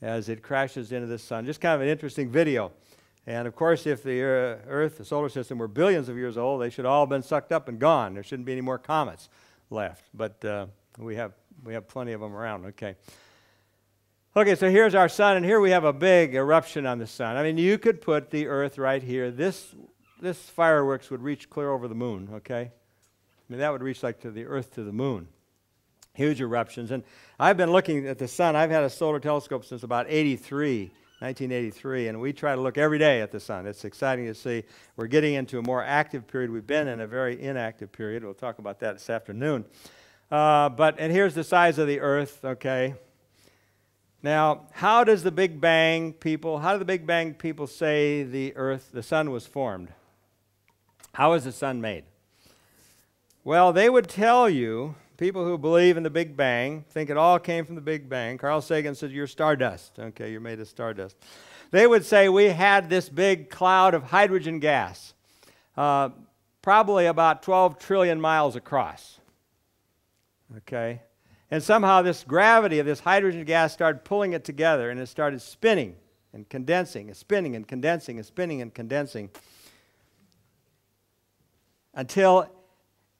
as it crashes into the sun. Just kind of an interesting video. And, of course, if the Earth, the solar system, were billions of years old, they should all have been sucked up and gone. There shouldn't be any more comets left. But we have plenty of them around, okay? Okay, so here's our sun, and here we have a big eruption on the sun. I mean, you could put the Earth right here. This fireworks would reach clear over the moon, okay? I mean, that would reach like to the Earth to the moon. Huge eruptions. And I've been looking at the sun. I've had a solar telescope since about 1983, and we try to look every day at the sun. It's exciting to see. We're getting into a more active period. We've been in a very inactive period. We'll talk about that this afternoon. And here's the size of the Earth, okay? Now, how do the Big Bang people say the sun was formed? How was the sun made? Well, they would tell you, people who believe in the Big Bang, think it all came from the Big Bang. Carl Sagan says you're stardust. Okay, you're made of stardust. They would say we had this big cloud of hydrogen gas, probably about 12 trillion miles across. Okay? And somehow this gravity of this hydrogen gas started pulling it together, and it started spinning and condensing, and spinning and condensing, and spinning and condensing, until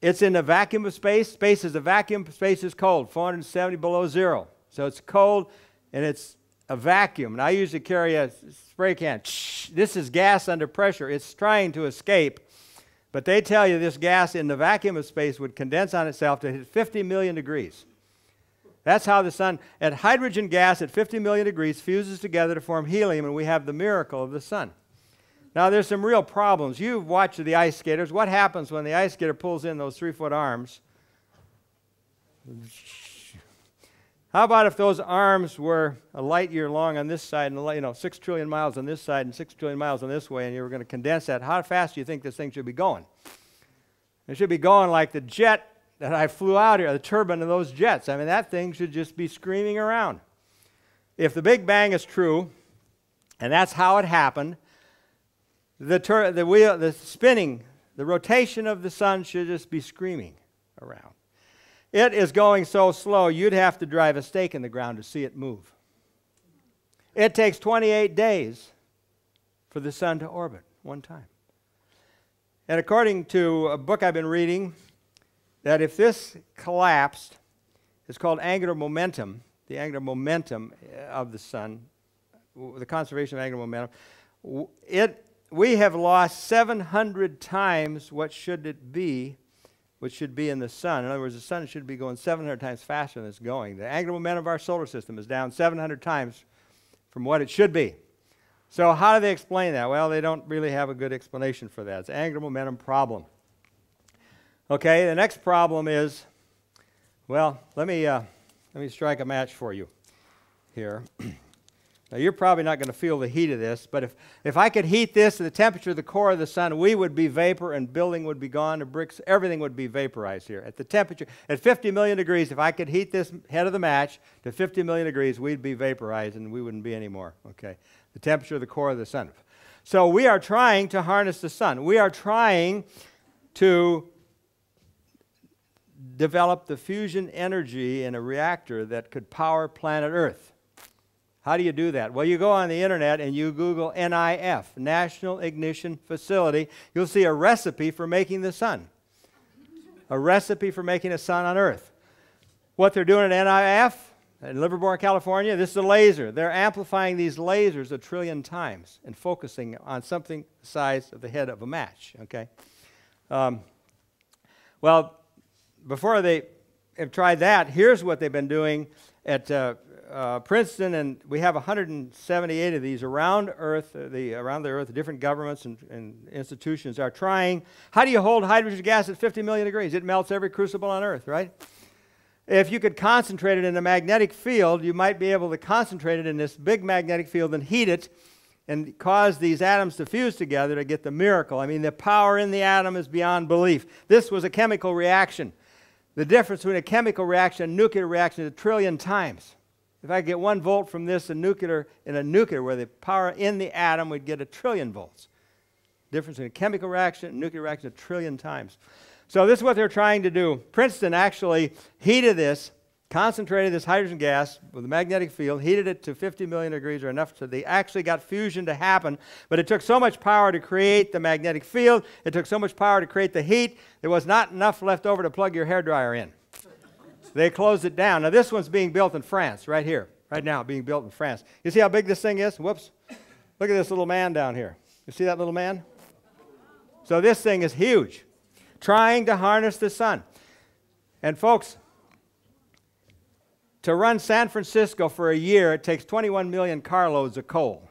it's in a vacuum of space. Space is a vacuum, space is cold, 470 below zero. So it's cold, and it's a vacuum. And I usually carry a spray can. This is gas under pressure. It's trying to escape. But they tell you this gas in the vacuum of space would condense on itself to hit 50 million degrees. That's how the sun, at hydrogen gas at 50 million degrees, fuses together to form helium, and we have the miracle of the sun. Now, there's some real problems. You've watched the ice skaters. What happens when the ice skater pulls in those 3-foot arms? How about if those arms were a light year long on this side and 6 trillion miles on this side and 6 trillion miles on this way, and you were going to condense that? How fast do you think this thing should be going? It should be going like the jet that I flew out here, the turbine of those jets. I mean, that thing should just be screaming around. If the Big Bang is true, and that's how it happened, the spinning, the rotation of the sun should just be screaming around. It is going so slow, you'd have to drive a stake in the ground to see it move. It takes 28 days for the sun to orbit one time. And according to a book I've been reading, that if this collapsed, it's called angular momentum, the angular momentum of the sun, the conservation of angular momentum, we have lost 700 times what should be in the sun. In other words, the sun should be going 700 times faster than it's going. The angular momentum of our solar system is down 700 times from what it should be. So how do they explain that? Well, they don't really have a good explanation for that. It's an angular momentum problem. Okay, the next problem is, well, let me strike a match for you here. Now, you're probably not going to feel the heat of this, but if I could heat this to the temperature of the core of the sun, we would be vapor and building would be gone, the bricks, everything would be vaporized here. At the temperature, at 50 million degrees, if I could heat this head of the match to 50 million degrees, we'd be vaporized and we wouldn't be anymore, okay? The temperature of the core of the sun. So we are trying to harness the sun. We are trying to develop the fusion energy in a reactor that could power planet Earth. How do you do that? Well, you go on the internet and you Google NIF, National Ignition Facility. You'll see a recipe for making the sun. A recipe for making a sun on Earth. What they're doing at NIF in Livermore, California, this is a laser. They're amplifying these lasers 1 trillion times and focusing on something the size of the head of a match, okay? Well, before they have tried that, here's what they've been doing at Princeton, and we have 178 of these around Earth, around the Earth. Different governments and institutions are trying. How do you hold hydrogen gas at 50 million degrees? It melts every crucible on Earth, right? If you could concentrate it in a magnetic field, you might be able to concentrate it in this big magnetic field and heat it and cause these atoms to fuse together to get the miracle. I mean, the power in the atom is beyond belief. This was a chemical reaction. The difference between a chemical reaction and a nuclear reaction is 1 trillion times. If I get 1 volt from this in a nuclear where the power in the atom would get 1 trillion volts. Difference in a chemical reaction and nuclear reaction 1 trillion times. So this is what they're trying to do. Princeton actually heated this, concentrated this hydrogen gas with a magnetic field, heated it to 50 million degrees or enough so they actually got fusion to happen. But it took so much power to create the magnetic field, it took so much power to create the heat, there was not enough left over to plug your hairdryer in. They closed it down. Now this one's being built in France, right here, right now, being built in France. You see how big this thing is? Whoops. Look at this little man down here. You see that little man? So this thing is huge, trying to harness the sun. And folks, to run San Francisco for a year, it takes 21 million carloads of coal.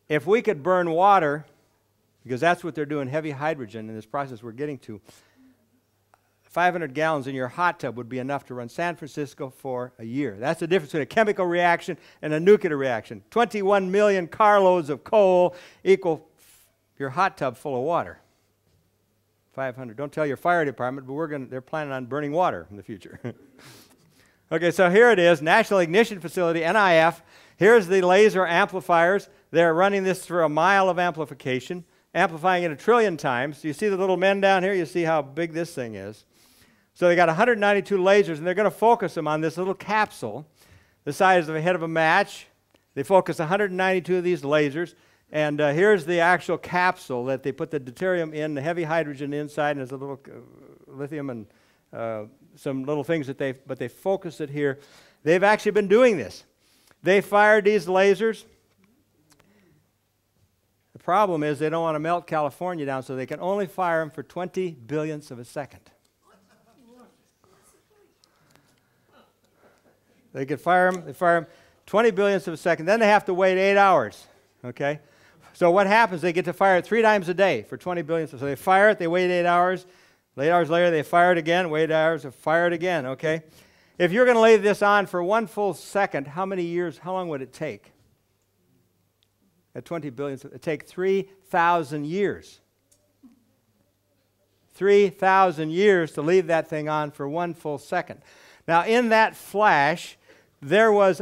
If we could burn water, because that's what they're doing, heavy hydrogen in this process we're getting to, 500 gallons in your hot tub would be enough to run San Francisco for a year. That's the difference between a chemical reaction and a nuclear reaction. 21 million carloads of coal equal your hot tub full of water. 500. Don't tell your fire department, but they're planning on burning water in the future. Okay, so here it is, National Ignition Facility, NIF. Here's the laser amplifiers. They're running this through a mile of amplification, amplifying it 1 trillion times. You see the little men down here? You see how big this thing is. So they got 192 lasers, and they're going to focus them on this little capsule, the size of the head of a match. They focus 192 of these lasers, and here's the actual capsule that they put the deuterium in, the heavy hydrogen inside, and there's a little lithium and some little things but they focus it here. They've actually been doing this. They fired these lasers. The problem is they don't want to melt California down, so they can only fire them for 20 billionths of a second. They could fire them 20 billionths of a second. Then they have to wait 8 hours, okay? So what happens, they get to fire it 3 times a day for 20 billionths. So they fire it, they wait 8 hours. 8 hours later, they fire it again, wait 8 hours, they fire it again, okay? If you're going to lay this on for 1 full second, how long would it take? At 20 billionths, it would take 3,000 years. 3,000 years to leave that thing on for 1 full second. Now, in that flash, there's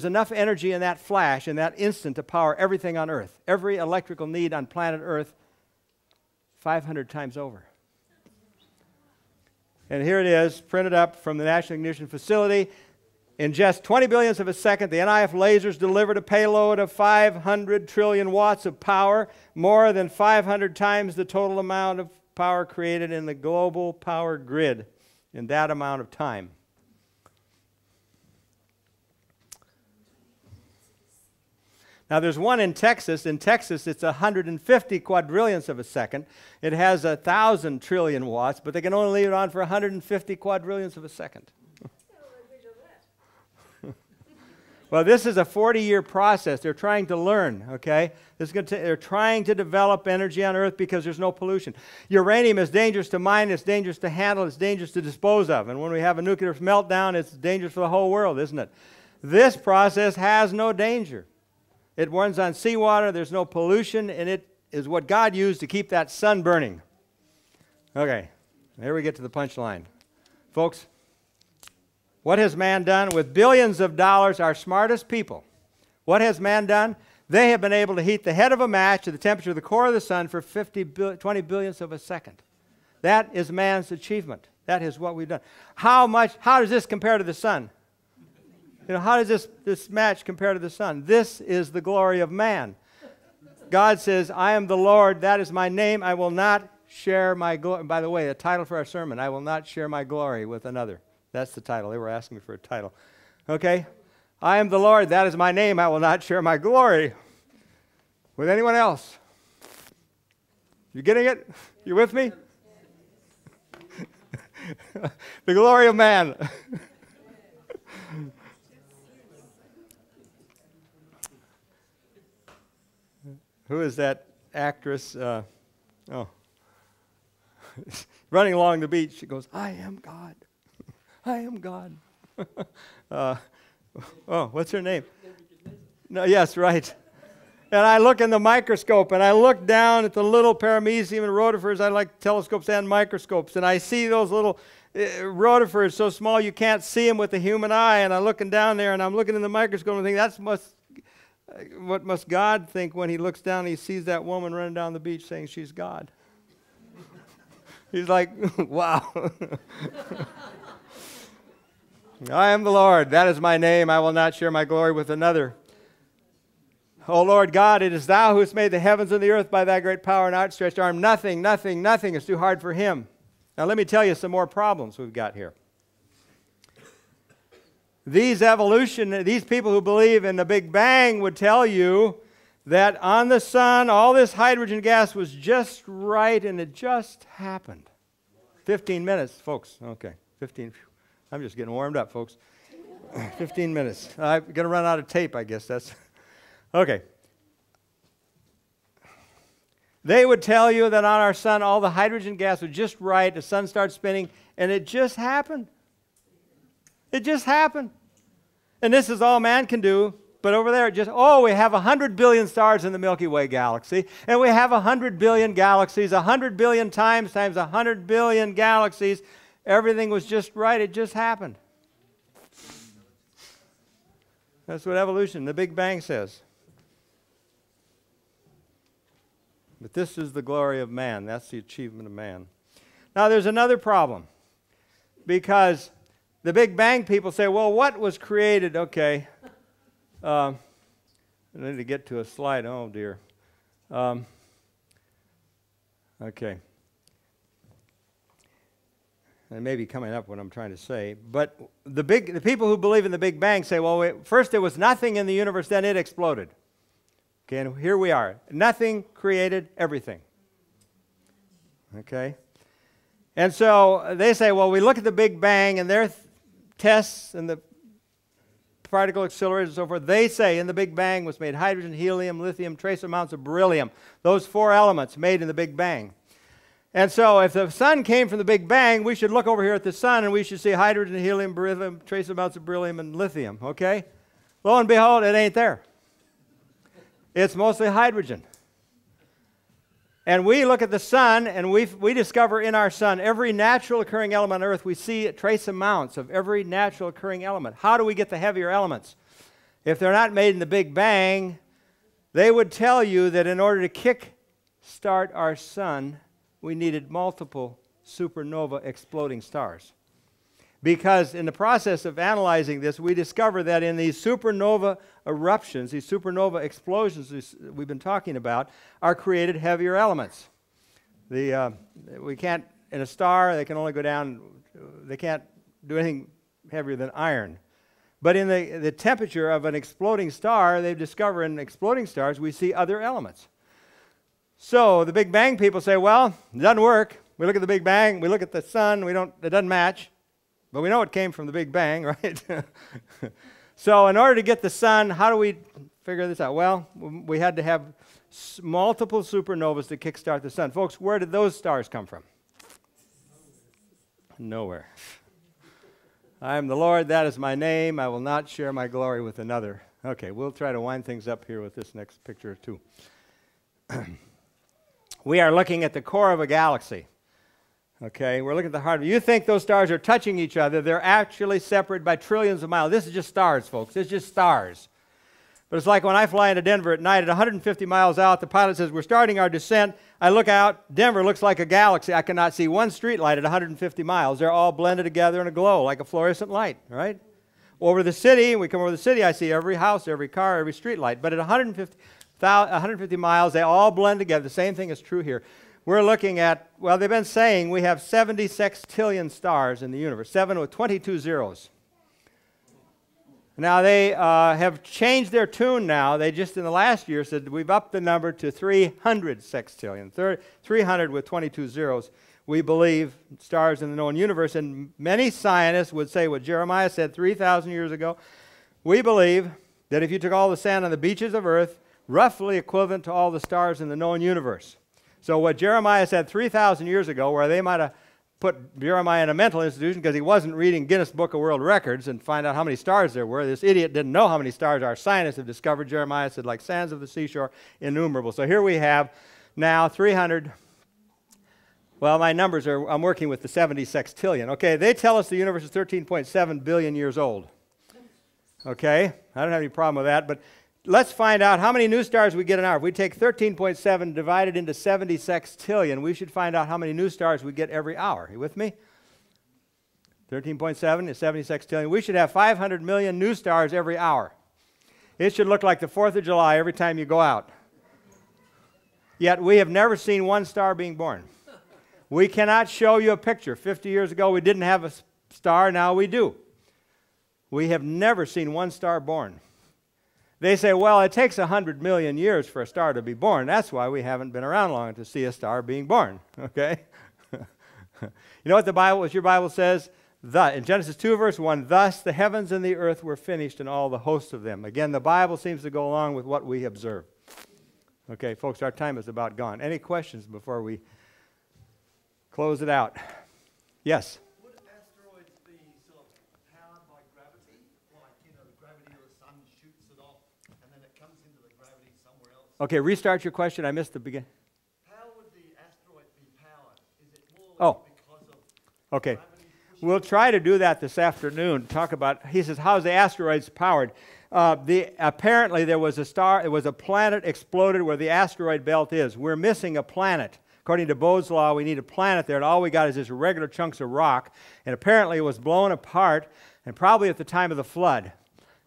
enough energy in that flash, in that instant, to power everything on Earth. Every electrical need on planet Earth, 500 times over. And here it is, printed up from the National Ignition Facility. In just 20 billionths of a second, the NIF lasers delivered a payload of 500 trillion watts of power, more than 500 times the total amount of power created in the global power grid in that amount of time. Now, there's one in Texas. In Texas, it's 150 quadrillionths of a second. It has 1,000 trillion watts, but they can only leave it on for 150 quadrillionths of a second. Well, this is a 40-year process. They're trying to learn, okay? They're trying to develop energy on Earth because there's no pollution. Uranium is dangerous to mine, it's dangerous to handle, it's dangerous to dispose of. And when we have a nuclear meltdown, it's dangerous for the whole world, isn't it? This process has no danger. It runs on seawater, there's no pollution, and it is what God used to keep that sun burning. Okay, here we get to the punchline. Folks, what has man done? With billions of dollars, our smartest people, what has man done? They have been able to heat the head of a match to the temperature of the core of the sun for 20 billionths of a second. That is man's achievement. That is what we've done. How does this compare to the sun? You know, how does this match compare to the sun? This is the glory of man. God says, I am the Lord, that is my name, I will not share my glory. By the way, the title for our sermon, I will not share my glory with another. That's the title. They were asking me for a title. Okay? I am the Lord, that is my name, I will not share my glory with anyone else. You getting it? You with me? The glory of man. Who is that actress? Running along the beach, she goes, I am God. I am God. What's her name? No, yes, right. And I look in the microscope, and I look down at the little paramecium and rotifers. I like telescopes and microscopes, and I see those little rotifers so small you can't see them with the human eye. And I'm looking down there, and I'm looking in the microscope, and I think what must God think when he looks down and he sees that woman running down the beach saying she's God? He's like, wow. I am the Lord, that is my name, I will not share my glory with another. O Lord God, it is thou who hast made the heavens and the earth by thy great power and outstretched arm. Nothing is too hard for him. Now let me tell you some more problems we've got here. These people who believe in the Big Bang would tell you that on the sun, all this hydrogen gas was just right, and it just happened. 15 minutes, folks. Okay, 15. I'm just getting warmed up, folks. 15 minutes. I'm going to run out of tape, I guess. That's okay. They would tell you that on our sun, all the hydrogen gas was just right. The sun starts spinning, and it just happened. It just happened. And this is all man can do. But over there, we have 100 billion stars in the Milky Way galaxy, and we have 100 billion galaxies, 100 billion times 100 billion galaxies. Everything was just right. It just happened. That's what evolution, the Big Bang says. But this is the glory of man. That's the achievement of man. Now, there's another problem, because the Big Bang people say, well, what was created? Okay. I need to get to a slide. Oh, dear. Okay. It may be coming up what I'm trying to say. But the people who believe in the Big Bang say, well, first there was nothing in the universe, then it exploded. Okay, and here we are. Nothing created everything. Okay? And so they say, well, we look at the Big Bang and their tests and the particle accelerators and so forth, they say in the Big Bang was made hydrogen, helium, lithium, trace amounts of beryllium. Those 4 elements made in the Big Bang. And so if the sun came from the Big Bang, we should look over here at the sun and we should see hydrogen, helium, beryllium, trace amounts of beryllium, and lithium, okay? Lo and behold, it ain't there. It's mostly hydrogen. And we look at the sun and we discover in our sun every natural occurring element on Earth. We see trace amounts of every natural occurring element. How do we get the heavier elements? If they're not made in the Big Bang, they would tell you that in order to kick-start our sun, we needed multiple supernova exploding stars. Because in the process of analyzing this, we discover that in these supernova eruptions, these supernova explosions we've been talking about, are created heavier elements. We can't, in a star, they can only go down, they can't do anything heavier than iron. But in the temperature of an exploding star, they've discovered in exploding stars, we see other elements. So the Big Bang people say, well, it doesn't work. We look at the Big Bang, we look at the sun, it doesn't match. But we know it came from the Big Bang, right? So in order to get the sun, how do we figure this out? Well, we had to have multiple supernovas to kickstart the sun. Folks, where did those stars come from? Nowhere. I am the Lord, that is my name. I will not share my glory with another. Okay, we'll try to wind things up here with this next picture too. We are looking at the core of a galaxy. Okay, we're looking at the heart of it. You think those stars are touching each other. They're actually separated by trillions of miles. This is just stars, folks. It's just stars. But it's like when I fly into Denver at night at 150 miles out, the pilot says, we're starting our descent. I look out, Denver looks like a galaxy. I cannot see one street light at 150 miles. They're all blended together in a glow like a fluorescent light, right? Over the city, we come over the city, I see every house, every car, every street light. But at 150 miles, they all blend together. The same thing is true here. We're looking at, well, they've been saying we have 70 sextillion stars in the universe, 7 with 22 zeros. Now, they have changed their tune now. They just in the last year said we've upped the number to 300 sextillion, 300 with 22 zeros. We believe stars in the known universe, and many scientists would say what Jeremiah said 3,000 years ago. We believe that if you took all the sand on the beaches of earth, roughly equivalent to all the stars in the known universe. So what Jeremiah said 3,000 years ago, where they might have put Jeremiah in a mental institution because he wasn't reading Guinness Book of World Records and find out how many stars there were. This idiot didn't know how many stars our scientists have discovered. Jeremiah said, like sands of the seashore, innumerable. So here we have now 300. Well, my numbers are, I'm working with the 70 sextillion. Okay, they tell us the universe is 13.7 billion years old. Okay, I don't have any problem with that, but let's find out how many new stars we get an hour. If we take 13.7 divided into 70 sextillion, we should find out how many new stars we get every hour. Are you with me? 13.7 is 70 sextillion. We should have 500 million new stars every hour. It should look like the 4th of July every time you go out. Yet we have never seen one star being born. We cannot show you a picture. 50 years ago we didn't have a star, now we do. We have never seen one star born. They say, well, it takes 100 million years for a star to be born. That's why we haven't been around long to see a star being born, okay? You know what your Bible says? In Genesis 2, verse 1, thus the heavens and the earth were finished and all the hosts of them. Again, the Bible seems to go along with what we observe. Okay, folks, our time is about gone. Any questions before we close it out? Yes? Would asteroids be sort of powered by gravity? Like, the gravity of the sun shoots it off and then it comes into the gravity somewhere else? Okay, restart your question. I missed the beginning. How would the asteroid be powered? Is it more because of okay. gravity? We'll try to do that this afternoon. Talk about, he says, how's the asteroids powered? Apparently there was a star, it was a planet exploded where the asteroid belt is. We're missing a planet. According to Bode's law, we need a planet there, and all we got is just regular chunks of rock. And apparently it was blown apart, and probably at the time of the flood.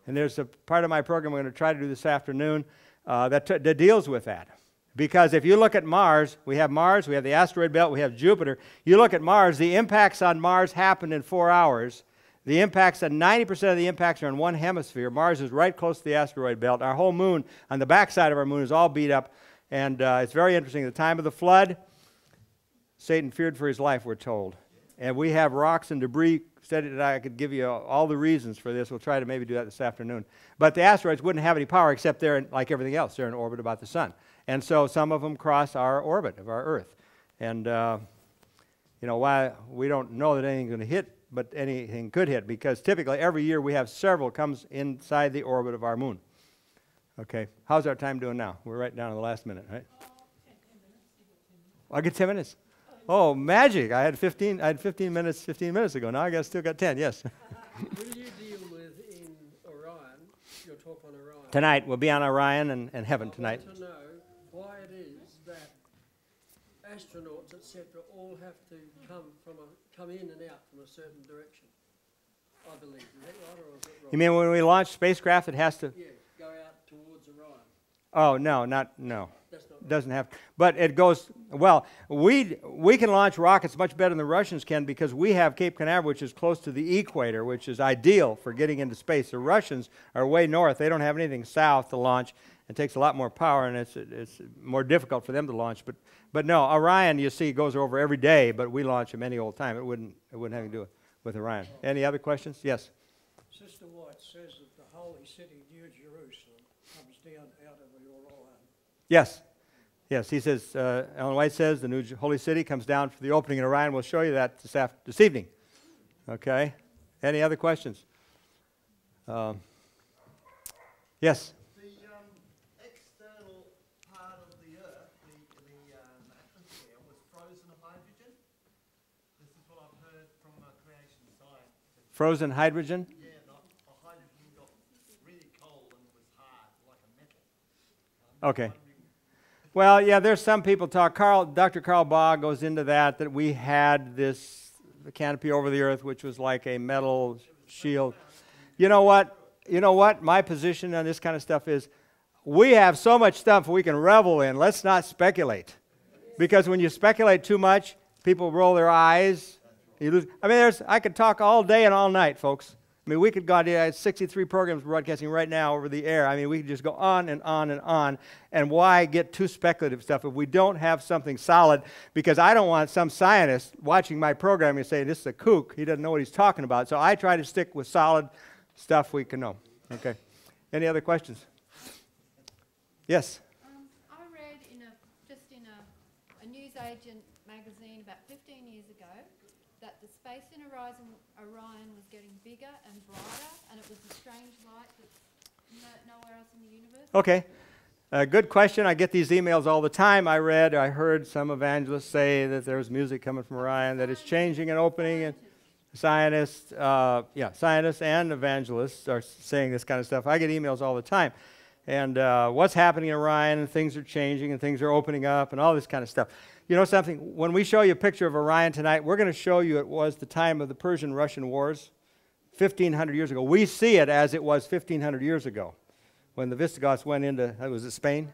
And there's a part of my program we're going to try to do this afternoon that deals with that. Because if you look at Mars, we have the asteroid belt, we have Jupiter. You look at Mars, the impacts on Mars happened in 4 hours. The impacts, 90% of the impacts are in one hemisphere. Mars is right close to the asteroid belt. Our whole moon, on the backside of our moon, is all beat up. And it's very interesting. At the time of the flood, Satan feared for his life, we're told. And we have rocks and debris. Said I could give you all the reasons for this. We'll try to maybe do that this afternoon. But the asteroids wouldn't have any power except they're, like everything else, they're in orbit about the sun. And so some of them cross our orbit of our Earth. And, why we don't know that anything's going to hit, but anything could hit, because typically every year we have several comes inside the orbit of our moon. Okay, how's our time doing now? We're right down to the last minute, right? 10 minutes. I get 10 minutes. Oh, magic! I had 15 minutes 15 minutes ago. Now I still got 10. Yes. Will you deal with in Orion? Your talk on Orion. Tonight we'll be on Orion and heaven tonight. I want to know why it is that astronauts, etc., all have to come in and out from a certain direction. I believe. Is that right, or is it wrong? You mean when we launch spacecraft, it has to? Yeah, go out towards Orion. Oh no, no. That's not right. Doesn't have, but it goes, well, we can launch rockets much better than the Russians can because we have Cape Canaveral, which is close to the equator, which is ideal for getting into space. The Russians are way north. They don't have anything south to launch. It takes a lot more power, and it's more difficult for them to launch. But no, Orion, you see, goes over every day, but we launch them any old time. It wouldn't have anything to do with Orion. Any other questions? Yes? Sister White says that the holy city, New Jerusalem, comes down out of Orion. Yes. Yes, he says, Ellen White says the new holy city comes down for the opening in Orion. We'll show you that this evening. Okay. Any other questions? Yes? The external part of the Earth, the atmosphere, was frozen of hydrogen. This is what I've heard from creation science. Frozen hydrogen? Yeah, the hydrogen got really cold and was hard, like a metal. Okay. Well, yeah, there's some people talk. Dr. Carl Baugh goes into that we had this canopy over the Earth, which was like a metal shield. You know what? My position on this kind of stuff is we have so much stuff we can revel in. Let's not speculate. Because when you speculate too much, people roll their eyes. You lose. I mean, I could talk all day and all night, folks. I mean, we could go to 63 programs broadcasting right now over the air. I mean, we could just go on and on and on. And why get too speculative stuff if we don't have something solid? Because I don't want some scientist watching my program and saying, this is a kook. He doesn't know what he's talking about. So I try to stick with solid stuff we can know. Okay. Any other questions? Yes? I read in a newsagent magazine about 15 years ago that the space in Orion was getting bigger and brighter, and it was a strange light that's nowhere else in the universe. Okay. Good question. I get these emails all the time. I heard some evangelists say that there was music coming from Orion, that it's changing and opening, and scientists and evangelists are saying this kind of stuff. I get emails all the time. And what's happening in Orion, and things are changing, and things are opening up, and all this kind of stuff. You know something? When we show you a picture of Orion tonight, we're going to show you it was the time of the Persian-Russian wars, 1,500 years ago. We see it as it was 1,500 years ago when the Visigoths went into, was it Spain?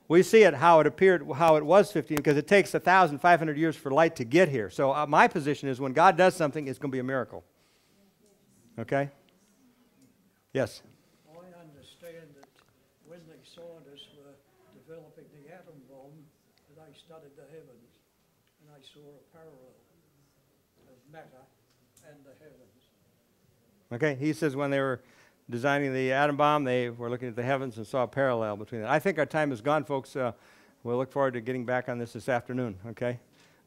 We see it how it appeared, how it was 15, because it takes 1,500 years for light to get here. So my position is when God does something, it's going to be a miracle. Okay? Yes? I understand that when the scientists were developing the atom bomb, they studied the heavens and they saw a parallel of matter and the heavens. Okay, he says when they were designing the atom bomb, they were looking at the heavens and saw a parallel between it. I think our time is gone, folks. We'll look forward to getting back on this afternoon, okay?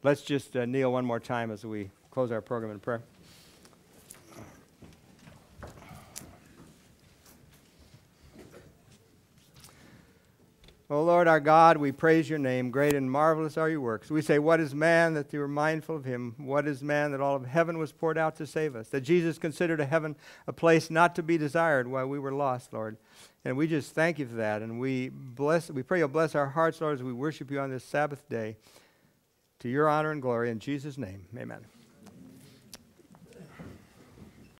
Let's just kneel one more time as we close our program in prayer. O Lord our God, we praise your name. Great and marvelous are your works. We say, what is man that you were mindful of him? What is man that all of heaven was poured out to save us? That Jesus considered a heaven a place not to be desired while we were lost, Lord. And we just thank you for that. And we pray you'll bless our hearts, Lord, as we worship you on this Sabbath day. To your honor and glory, in Jesus' name, amen.